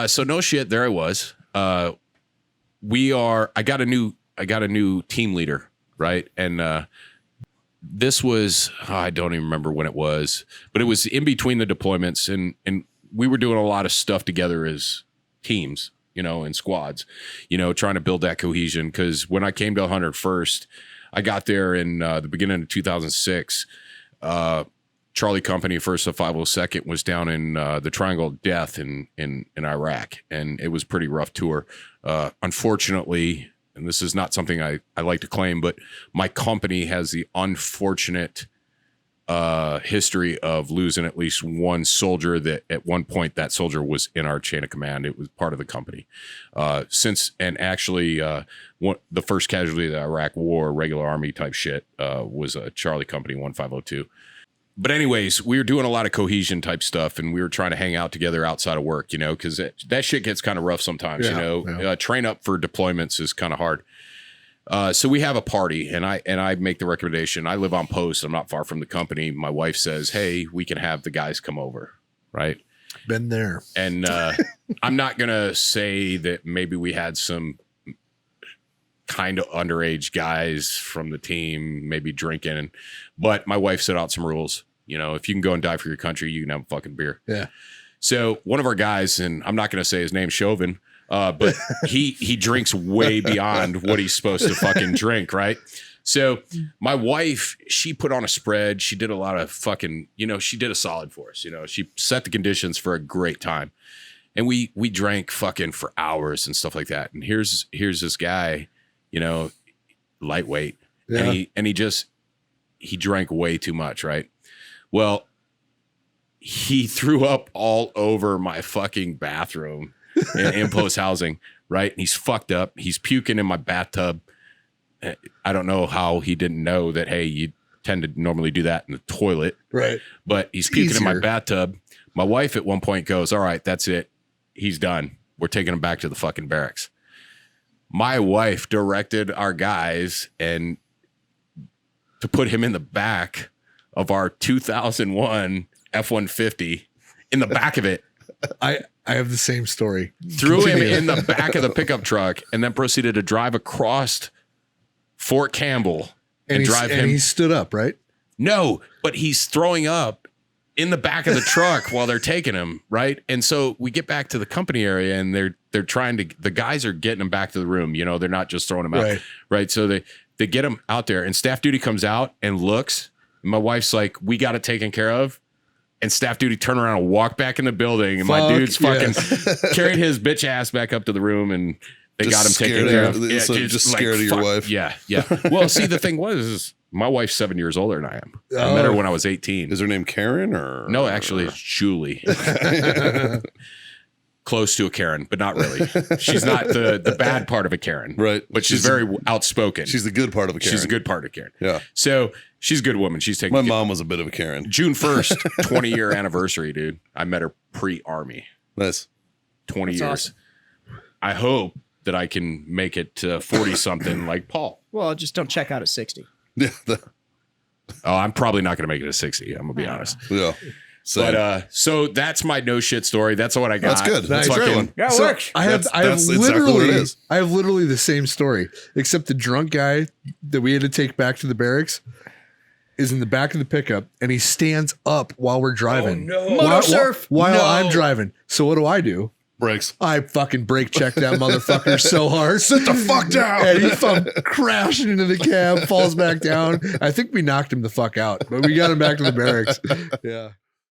So no shit, there I was. I got a new team leader, right? And this was, I don't even remember when it was, but it was in between the deployments, and we were doing a lot of stuff together as teams, in squads, trying to build that cohesion. Because when I came to 101st, I got there in the beginning of 2006. Charlie Company, 1st of 502nd, was down in the Triangle of Death in Iraq, and it was a pretty rough tour. Unfortunately, and this is not something I like to claim, but my company has the unfortunate history of losing at least one soldier that at one point that soldier was in our chain of command. It was part of the company. The first casualty of the Iraq war, regular army type shit, was a Charlie Company 1502. But anyways, we were doing a lot of cohesion type stuff, and we were trying to hang out together outside of work, because that shit gets kind of rough sometimes. Train up for deployments is kind of hard. So we have a party, and I make the recommendation. I live on post. I'm not far from the company. My wife says, "Hey, we can have the guys come over." Right. Been there. And I'm not going to say that maybe we had some kind of underage guys from the team maybe drinking, but my wife set out some rules. If you can go and die for your country, you can have a fucking beer. Yeah. So one of our guys, and I'm not going to say his name, Chauvin, but he drinks way beyond what he's supposed to fucking drink, right? So my wife, she put on a spread. She did a lot of fucking, she did a solid for us. She set the conditions for a great time. And we drank fucking for hours and stuff like that. And here's this guy, lightweight. Yeah. And he drank way too much, right? Well, he threw up all over my fucking bathroom in post housing, right? And he's fucked up. He's puking in my bathtub. I don't know how he didn't know that, hey, you tend to normally do that in the toilet. Right. But he's puking in my bathtub. My wife at one point goes, "All right, that's it. He's done. We're taking him back to the fucking barracks." My wife directed our guys to put him in the back of our 2001 F-150, in the back of it. I have the same story. Threw him in the back of the pickup truck, and then proceeded to drive across Fort Campbell and drive him. And he stood up, right? No, but he's throwing up in the back of the truck while they're taking him, right? And so we get back to the company area, and they're trying to, the guys are getting him back to the room. They're not just throwing him out, right? So they get him out there, and staff duty comes out and looks. And my wife's like, "We got it taken care of." And staff duty turn around and walk back in the building, and my dude's fucking carried his bitch ass back up to the room, and they got him taken care of. Yeah, so just scared of your wife. Yeah. Well, see, the thing was, my wife's 7 years older than I am. I met her when I was 18. Is her name Karen or? No, actually, it's Julie. Close to a Karen, but not really. She's not the bad part of a Karen. Right. But she's very outspoken. She's the good part of a Karen. She's a good part of Karen. Yeah. So she's a good woman. She's taking my mom was a bit of a Karen. June 1st, 20-year anniversary, dude. I met her pre-army. Nice. 20 That's years. awesome. I hope that I can make it to 40-something like Paul. Well, just don't check out at 60. Yeah. I'm probably not going to make it to 60. I'm going to be honest. Yeah. Same. But so that's my no shit story. That's what I got. That's good. That's a great one. Yeah, So works. I have exactly what it is. I have literally the same story, except the drunk guy that we had to take back to the barracks is in the back of the pickup, and he stands up while we're driving. Oh, no. Moto surf. While No. I'm driving. So what do? Brakes. I fucking brake check that motherfucker so hard. Sit the fuck down. And he crashing into the cab, falls back down. I think we knocked him the fuck out, but we got him back to the barracks. Yeah.